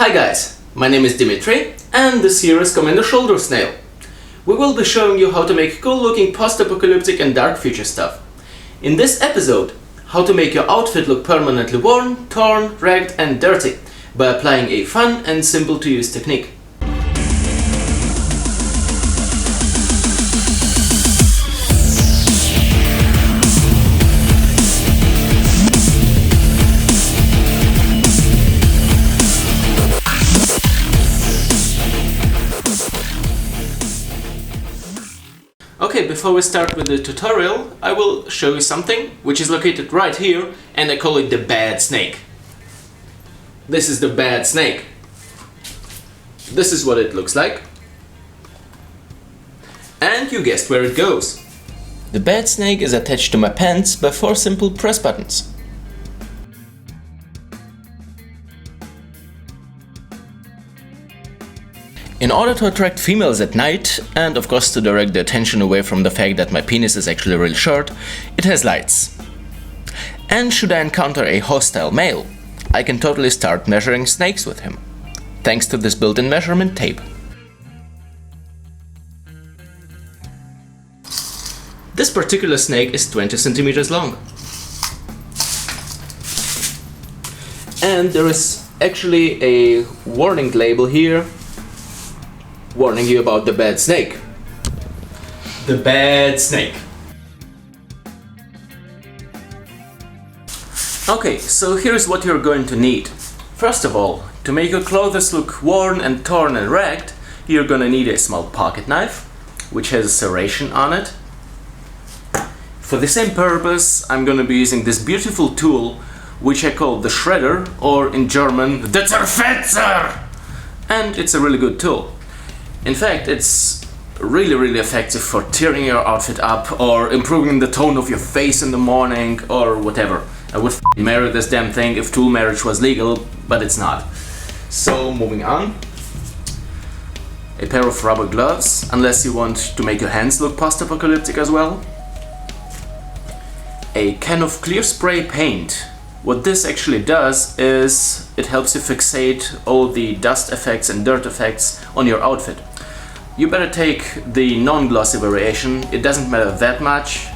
Hi guys, my name is Dimitri and this here is Commander Shoulder Snail. We will be showing you how to make cool looking post-apocalyptic and dark future stuff. In this episode, how to make your outfit look permanently worn, torn, ragged and dirty by applying a fun and simple to use technique. Okay, before we start with the tutorial, I will show you something which is located right here, and I call it the bad snake. This is the bad snake. This is what it looks like. And you guessed where it goes. The bad snake is attached to my pants by 4 simple press buttons. In order to attract females at night, and of course to direct the attention away from the fact that my penis is actually really short, it has lights. And should I encounter a hostile male, I can totally start measuring snakes with him, thanks to this built-in measurement tape. This particular snake is 20 centimeters long. And there is actually a warning label here warning you about the bad snake. The bad snake. Okay, so here's what you're going to need. First of all, to make your clothes look worn and torn and ragged, you're gonna need a small pocket knife, which has a serration on it. For the same purpose, I'm gonna be using this beautiful tool, which I call the shredder, or in German, the Zerfetzer! And it's a really good tool. In fact, it's really effective for tearing your outfit up or improving the tone of your face in the morning or whatever. I would marry this damn thing if tool marriage was legal, but it's not. So, moving on. A pair of rubber gloves, unless you want to make your hands look post-apocalyptic as well. A can of clear spray paint. What this actually does is it helps you fixate all the dust effects and dirt effects on your outfit. You better take the non-glossy variation. It doesn't matter that much,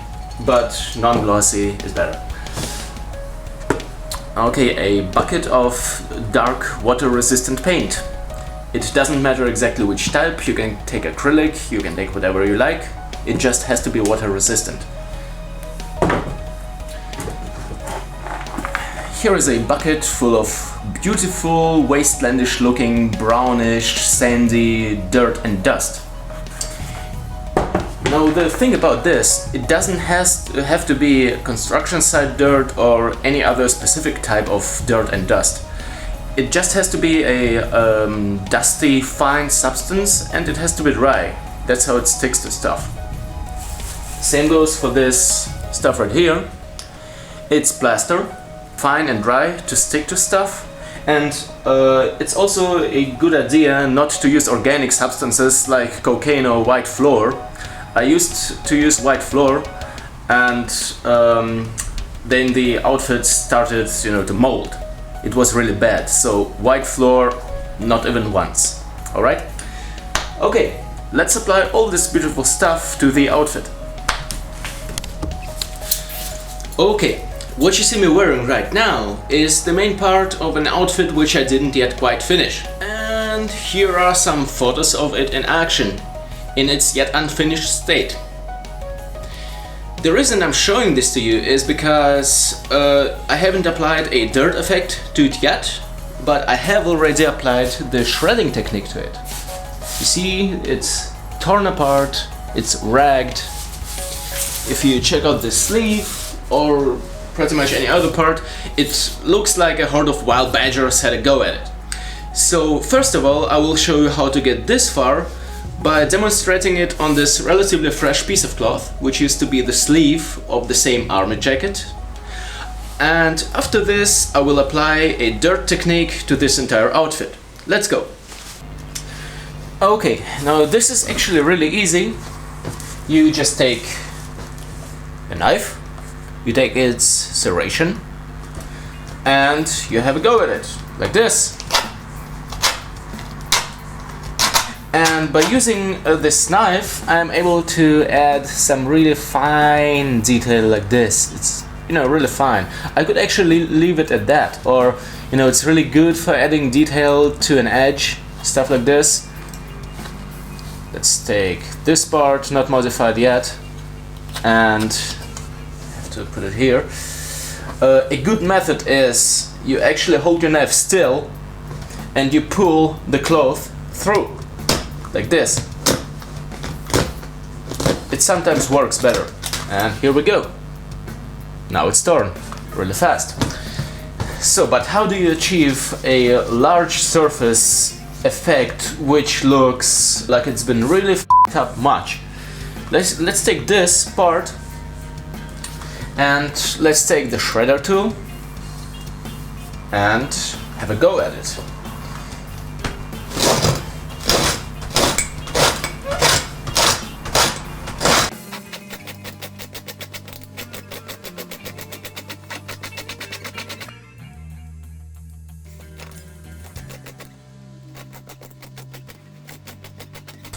but non-glossy is better. Okay, a bucket of dark water-resistant paint. It doesn't matter exactly which type. You can take acrylic, you can take whatever you like. It just has to be water-resistant. Here is a bucket full of beautiful, wastelandish looking, brownish, sandy dirt and dust. Now the thing about this, it doesn't have to be construction site dirt or any other specific type of dirt and dust. It just has to be a dusty, fine substance, and it has to be dry. That's how it sticks to stuff. Same goes for this stuff right here. It's plaster. Fine and dry to stick to stuff, and it's also a good idea not to use organic substances like cocaine or white flour. I used to use white flour, and then the outfit started, to mold. It was really bad, so white flour, not even once. Alright? Okay, let's apply all this beautiful stuff to the outfit. Okay. What you see me wearing right now is the main part of an outfit which I didn't yet quite finish. And here are some photos of it in action, in its yet unfinished state. The reason I'm showing this to you is because I haven't applied a dirt effect to it yet, but I have already applied the shredding technique to it. You see, it's torn apart, it's ragged. If you check out the sleeve, or pretty much any other part, it looks like a horde of wild badgers had a go at it. So first of all, I will show you how to get this far by demonstrating it on this relatively fresh piece of cloth, which used to be the sleeve of the same army jacket. And after this, I will apply a dirt technique to this entire outfit. Let's go! Okay, now this is actually really easy. You just take a knife, you take its serration, and you have a go at it, like this. And by using this knife, I'm able to add some really fine detail like this. It's, you know, really fine. I could actually leave it at that, or, you know, it's really good for adding detail to an edge, stuff like this. Let's take this part, not modified yet, and I have to put it here. A good method is you actually hold your knife still and you pull the cloth through, like this. It sometimes works better. And here we go. Now it's torn really fast. So, but how do you achieve a large surface effect which looks like it's been really f***ed up much? Let's take this part and let's take the shredder tool and have a go at it.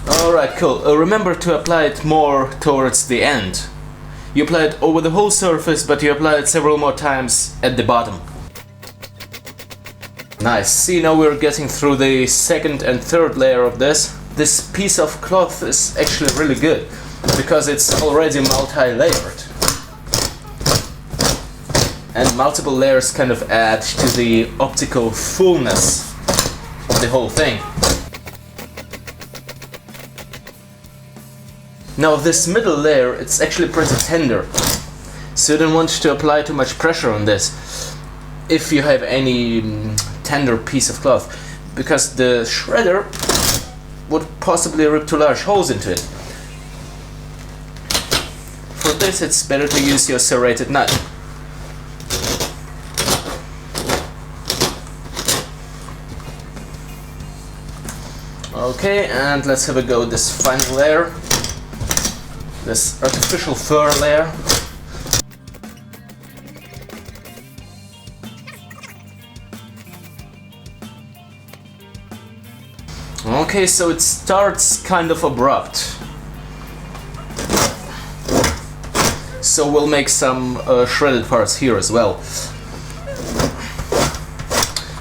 Alright, cool. Remember to apply it more towards the end. You apply it over the whole surface, but you apply it several more times at the bottom. Nice. See, now we're getting through the second and third layer of this. This piece of cloth is actually really good, because it's already multi-layered. And multiple layers kind of add to the optical fullness of the whole thing. Now this middle layer, it's actually pretty tender, so you don't want to apply too much pressure on this if you have any tender piece of cloth, because the shredder would possibly rip too large holes into it. For this it's better to use your serrated knife. Okay, and let's have a go at this final layer. This artificial fur layer. Okay, so it starts kind of abrupt. So we'll make some shredded parts here as well.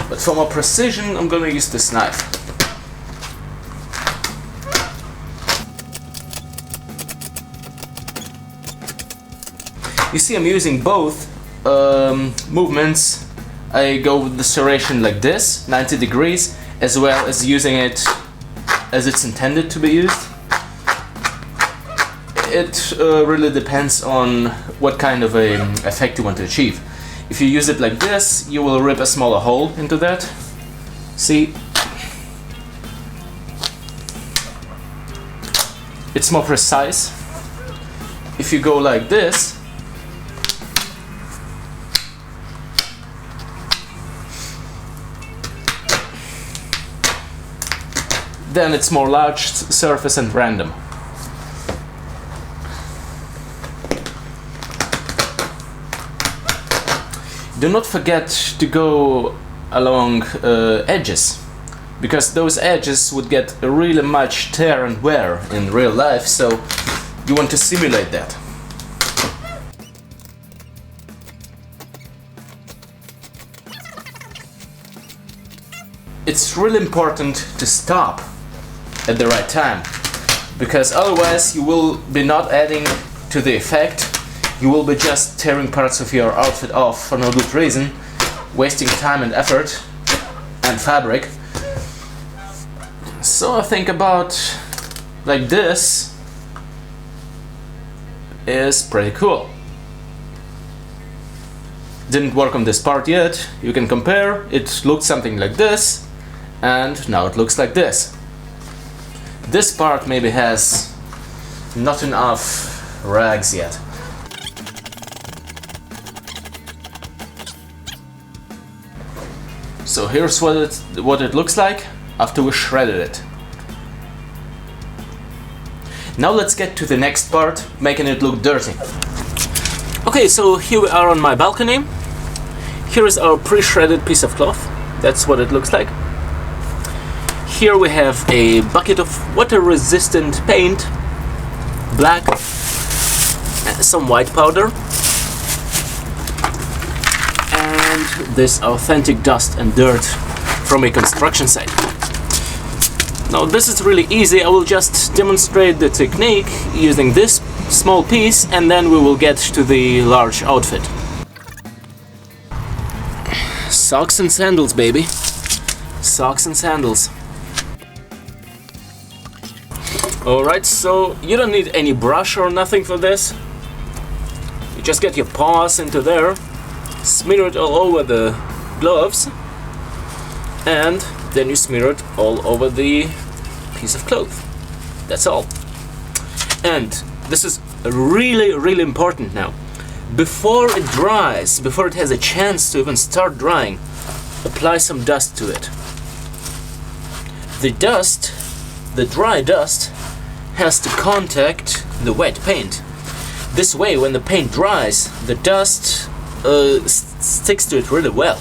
But for more precision, I'm gonna use this knife. You see, I'm using both movements. I go with the serration like this, 90 degrees, as well as using it as it's intended to be used. It really depends on what kind of a effect you want to achieve. If you use it like this, you will rip a smaller hole into that. See? It's more precise. If you go like this, then it's more large surface and random. Do not forget to go along edges, because those edges would get really much tear and wear in real life, so you want to simulate that. It's really important to stop at the right time, because otherwise you will be not adding to the effect. You will be just tearing parts of your outfit off for no good reason, wasting time and effort and fabric. So I think about like this is pretty cool. Didn't work on this part yet. You can compare. It looked something like this, and now it looks like this. This part maybe has not enough rags yet. So here's what it looks like after we shredded it. Now let's get to the next part, making it look dirty. Okay, so here we are on my balcony. Here is our pre-shredded piece of cloth. That's what it looks like. here we have a bucket of water-resistant paint, black, some white powder, and this authentic dust and dirt from a construction site. Now this is really easy. I will just demonstrate the technique using this small piece, and then we will get to the large outfit. Socks and sandals, baby. Socks and sandals. Alright, so you don't need any brush or nothing for this. You just get your paws into there, smear it all over the gloves, and then you smear it all over the piece of cloth. That's all. And this is really important now. Before it dries, before it has a chance to even start drying, apply some dust to it. The dust, the dry dust, has to contact the wet paint. This way, when the paint dries, the dust sticks to it really well.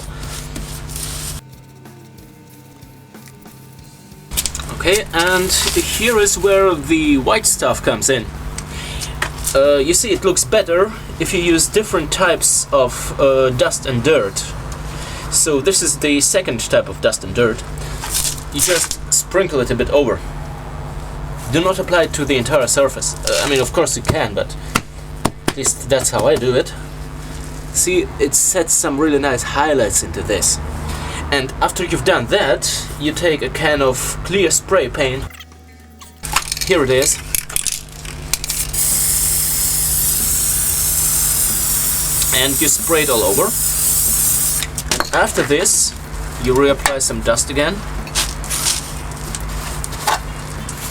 Okay, and here is where the white stuff comes in. You see, it looks better if you use different types of dust and dirt. So this is the second type of dust and dirt. You just sprinkle it a bit over. Do not apply it to the entire surface. I mean, of course you can, but at least that's how I do it. See, it sets some really nice highlights into this. And after you've done that, you take a can of clear spray paint. Here it is. And you spray it all over. And after this, you reapply some dust again.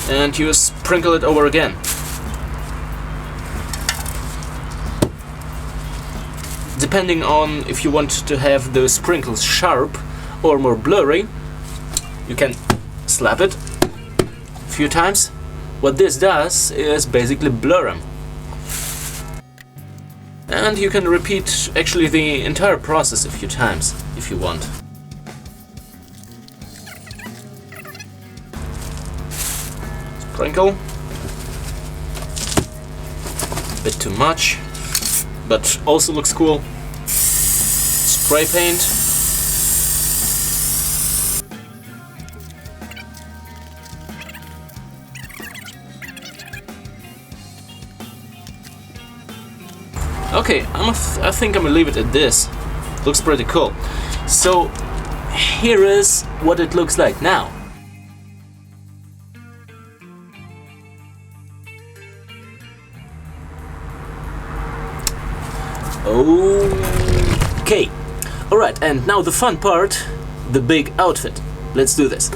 And you sprinkle it over again. Depending on if you want to have the sprinkles sharp or more blurry, you can slap it a few times. What this does is basically blur them. And you can repeat actually the entire process a few times if you want. Sprinkle. A bit too much, but also looks cool. Spray paint. Okay, I think I'm gonna leave it at this. Looks pretty cool. So here is what it looks like now. Okay, alright, and now the fun part, the big outfit. Let's do this.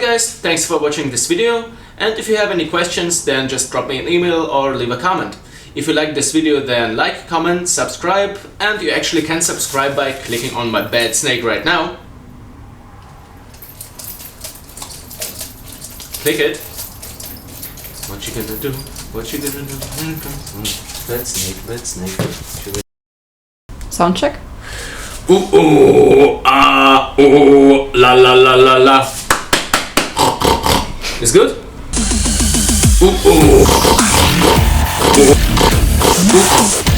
Alright guys, thanks for watching this video, and if you have any questions then just drop me an email or leave a comment. If you like this video then like, comment, subscribe, and you actually can subscribe by clicking on my bad snake right now. Click it. What you gonna do? What you gonna do? Bad snake. Sound check. Ooh, ooh, ah, ooh, la la la la la. Is good? Ooh, ooh. Ooh, ooh.